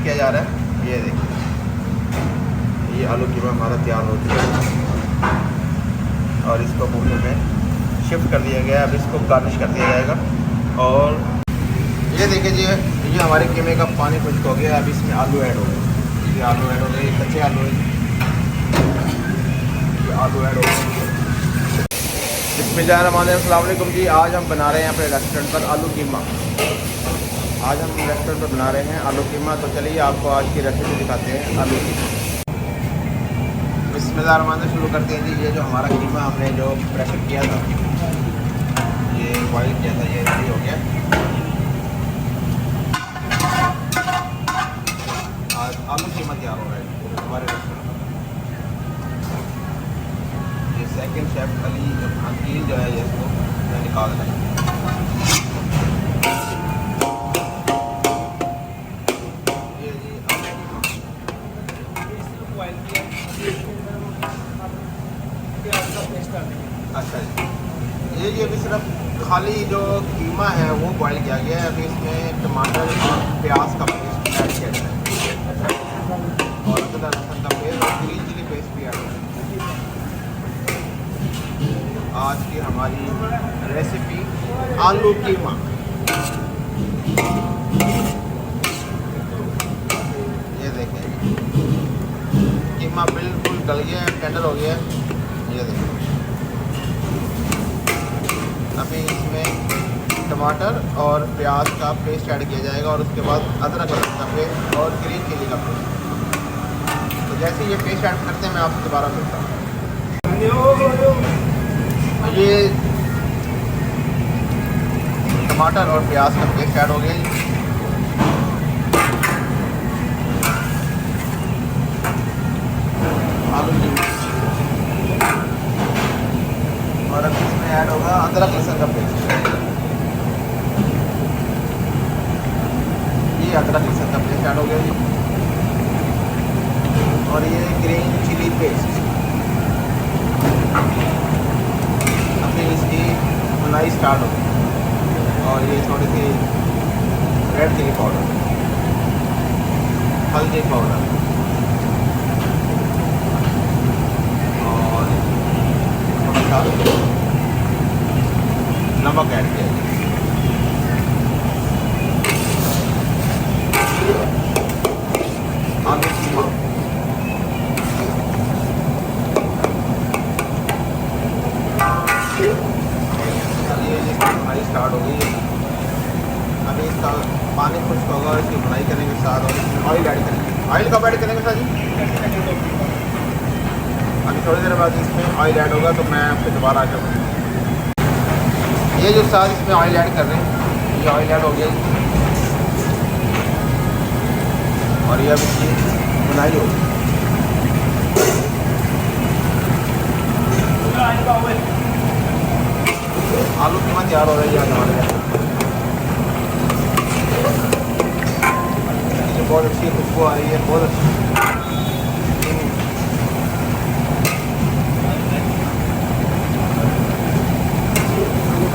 किया जा रहा है। ये देखिए, ये आलू कीमा हमारा तैयार हो चुका है और इसको बोले में शिफ्ट कर दिया गया है। अब इसको गार्निश कर दिया जाएगा। और ये देखिए जी, ये हमारे कीमे का पानी खुश्क हो गया। अब इसमें आलू ऐड हो गए। ये आलू ऐड हो गए, कच्चे आलू है, ये आलू ऐड हो गए। बिस्मिल्लाहिर्रहमानिर्रहीम जी। आज हम बना रहे हैं अपने रेस्टोरेंट पर आलू कीमा। आज हम रेस्टोरेंट पर बना रहे हैं आलू कीमा। तो चलिए आपको आज की रेसिपी दिखाते हैं आलू कीमा। बिस्मिल्लाहिर्रहमानिर्रहीम शुरू करते हैं जी। ये जो हमारा कीमा हमने जो प्रेशर किया था, ये बॉयल किया था, ये रेडी हो गया। आज आलू कीमा तैयार हो रहा है हमारे रेस्टोरेंट पर। ये सेकंड शेफ अकील जो है, इसको मैं निकाल रहा है। अच्छा जी, ये अभी सिर्फ खाली जो कीमा है वो बॉयल किया गया है। अभी इसमें टमाटर और प्याज का पेस्ट ऐड किया गया है और अदरक लहसुन का पेस्ट और ग्रीन चिली पेस्ट भी ऐड किया है। आज की हमारी रेसिपी आलू कीमा। ये देखें, कीमा बिल्कुल गल गया है, टेंडर हो गया है। ये देखें, अभी इसमें टमाटर और प्याज का पेस्ट ऐड किया जाएगा और उसके बाद अदरक लहसुन का पेस्ट और ग्रीन चिली का पेस्ट। तो जैसे ये पेस्ट ऐड करते हैं मैं आपसे दोबारा मिलता हूँ। ये टमाटर और प्याज का पेस्ट ऐड हो गया जी। आलू की और अब इसमें ऐड होगा अदरक लहसुन का पेस्ट। ये अदरक लहसुन का पेस्ट ऐड हो गया जी। और ये ग्रीन चिली पेस्ट। अभी इसकी बुनाई स्टार्ट होगी। और ये थोड़ी सी रेड चिली पाउडर, हल्दी पाउडर और थोड़ा सा नमक ऐड किया जाए। आलू कीमा बुनाई स्टार्ट हो गई है। अभी इसका पानी खुश्क होगा और इसकी बुनाई करने के साथ और इसमें ऑयल ऐड करेंगे। ऑयल कब ऐड करेंगे सर जी? अभी थोड़ी देर बाद इसमें ऑयल ऐड होगा तो मैं आपसे दोबारा आ जाऊँगा। ये जो साथ इसमें ऑयल ऐड कर रहे हैं, ये ऑयल ऐड हो गया और ये अब इसकी बुनाई होगी। आलू कीमा तैयार हो रही है हमारे यहाँ। बहुत अच्छी खुशबू आ रही है, बहुत अच्छी।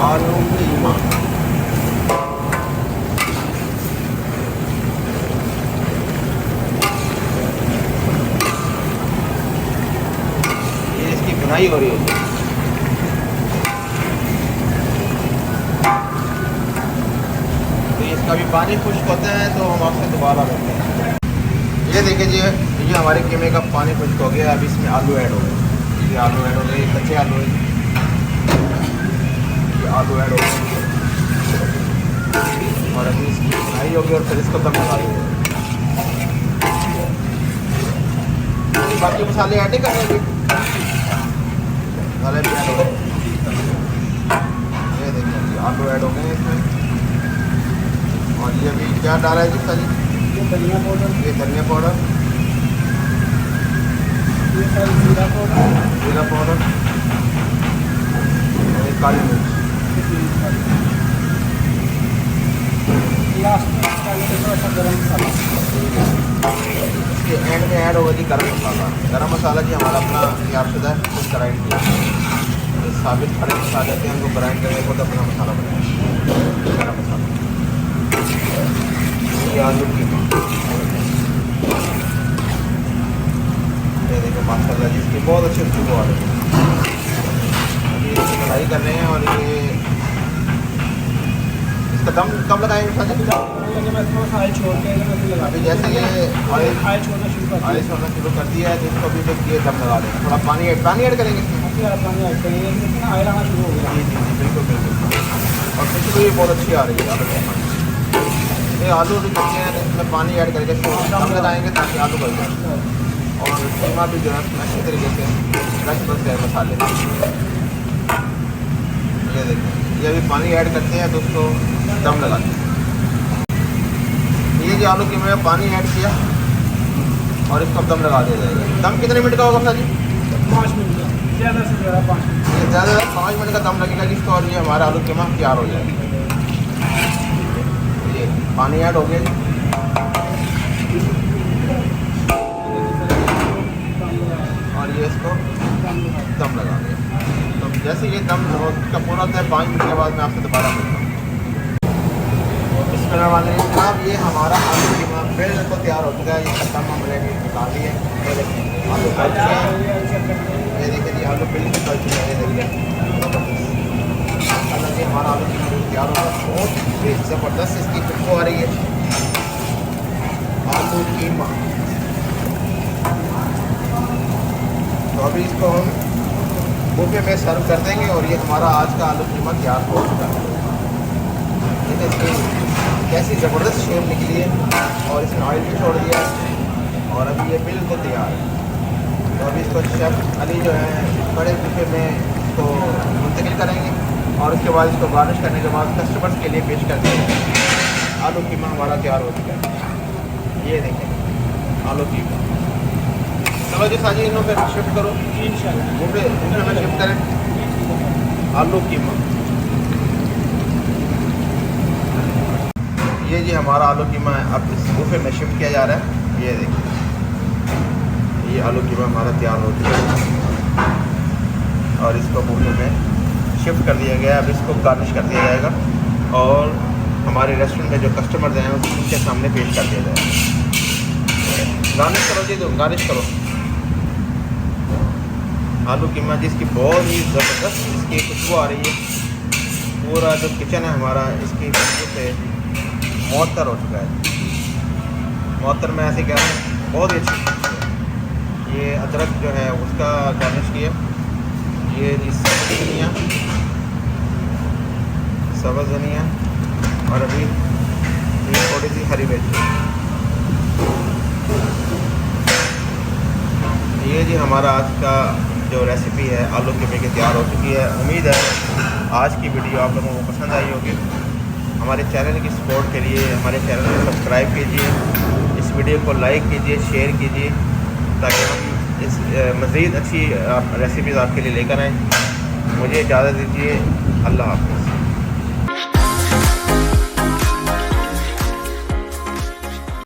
आलू कीमा ये इसकी बुनाई हो रही है। इसका भी पानी खुश्क होता है तो हम आपसे दोबारा मिलते हैं। ये देखिए जी, ये हमारे कीमे का पानी खुश्क हो गया। अब इसमें आलू ऐड हो गए। ये आलू ऐड हो गए, कच्चे आलू है। ये आलू ऐड हो गए और अभी इसकी फ्राई होगी और फिर इसको दम लगा देंगे। बाकी मसाले ऐड नहीं करने, मसाले भी ऐड हो गए। ये देखिए जी, आलू ऐड हो गए इसमें। और ये अभी क्या डाला है जिसका जी? ये धनिया पाउडर, ये धनिया पाउडर, ये जीरा पाउडर, जीरा पाउडर और ये काली मिर्च। गरम मसाला इसके एंड में ऐड होगा जी। गरम मसाला, गरम मसाला जी हमारा अपना तैयारशुदा है, कुछ ग्राइंड किया। साबित खड़े मसाले थे, हमको ग्राइंड करने को तो अपना मसाला बनाया, गरम मसाला। ये आलू कीमा अच्छी खुशबू आ रही है। अभी इसकी कढ़ाई कर रहे हैं और ये इसका दम कब लगाएंगे सर? अभी जैसे ये ऑयल छोड़ना शुरू कर दिया है तो इसको भी ये दम लगा देंगे। थोड़ा पानी ऐड करेंगे इसमें। ऑयल आना शुरू हो गया। जी जी जी बिल्कुल बिल्कुल। और खुशबू भी बहुत अच्छी आ रही है आलू कीमा। ये आलू जो कच्चे हैं तो इसमें पानी ऐड करके दम लगाएंगे ताकि आलू गल जाए और कीमा भी जो है अच्छी तरीके से रस बस जाए मसाले। ये देखिए ये अभी पानी ऐड करते हैं तो उसको दम लगाते हैं। ये जो आलू कीमा में पानी ऐड किया और इसको दम लगा दिया जाएगा। दम कितने मिनट का होगा सर जी? 5 मिनट का, ज़्यादा से ज़्यादा 5 मिनट। ये ज़्यादा 5 मिनट का दम लगेगा जिसको और ये हमारा आलू कीमा तैयार हो जाएगा। ये पानी ऐड हो गया जी। और ये इसको दम लगा दिया। तो जैसे ये दम का पूरा होता है 5 मिनट के बाद मैं आपसे दोबारा मिलता हूँ। जनाब ये हमारा आलू कीमा बिल्कुल तैयार हो चुका है। ये दम हमने निकाल लिए। ये देखिए आलू गल चुके हैं। ये देखिए जी आलू बिल्कुल गल चुके हैं। ये देखिए हालांकि हमारा आलू कीमा तैयार होगा। बहुत ज़बरदस्त इसकी खुशबू आ रही है। आलू कीमा तो अभी इसको हम बुफे में सर्व कर देंगे और ये हमारा आज का आलू कीमा तैयार हो चुका है। देखिए कैसी ज़बरदस्त शेप निकली है और इसने ऑयल भी छोड़ दिया और अभी ये बिल्कुल तैयार है। तो अभी इसको शेफ़ अली जो है बड़े बुफे में इसको मुंतकिल करेंगे और उसके बाद इसको गार्निश करने के बाद कस्टमर्स के लिए पेश कर देंगे। आलू कीमा हमारा तैयार हो चुका है। ये देखें आलू कीमा। चलो जी साजी इन्हों पर शिफ्ट करो इंशाल्लाह बुफे में शिफ्ट करें आलू कीमा। ये जी हमारा आलू कीमा है अब इस बुफे में शिफ्ट किया जा रहा है। ये देखिए ये आलू कीमा हमारा तैयार हो चुका है और इसको बुफे में शिफ्ट कर दिया गया है। अब इसको गार्निश कर दिया जाएगा और हमारे रेस्टोरेंट में जो कस्टमर्स हैं उनके सामने पेश कर दिया जाएगा। गार्निश करो जी, गार्निश करो। आलू कीमा जिसकी बहुत ही ज़बरदस्त इसकी खुशबू आ रही है। पूरा जो किचन है हमारा इसकी खुशबू से मुअत्तर हो चुका है। मुअत्तर में ऐसे कह रहे हैं बहुत ही अच्छी खुशबू है। ये अदरक जो है उसका गार्निश किया। ये सब्ज़ धनिया और अभी ये थोड़ी सी हरी मिर्च। ये जी हमारा आज का जो रेसिपी है आलू कीमे की तैयार हो चुकी है। उम्मीद है आज की वीडियो आप लोगों को पसंद आई होगी। हमारे चैनल की सपोर्ट के लिए हमारे चैनल को सब्सक्राइब कीजिए, इस वीडियो को लाइक कीजिए, शेयर कीजिए ताकि हम इस मज़ीद अच्छी रेसिपीज़ आपके लिए लेकर आएँ। मुझे इजाज़त दीजिए। अल्लाह हाफ़िज़।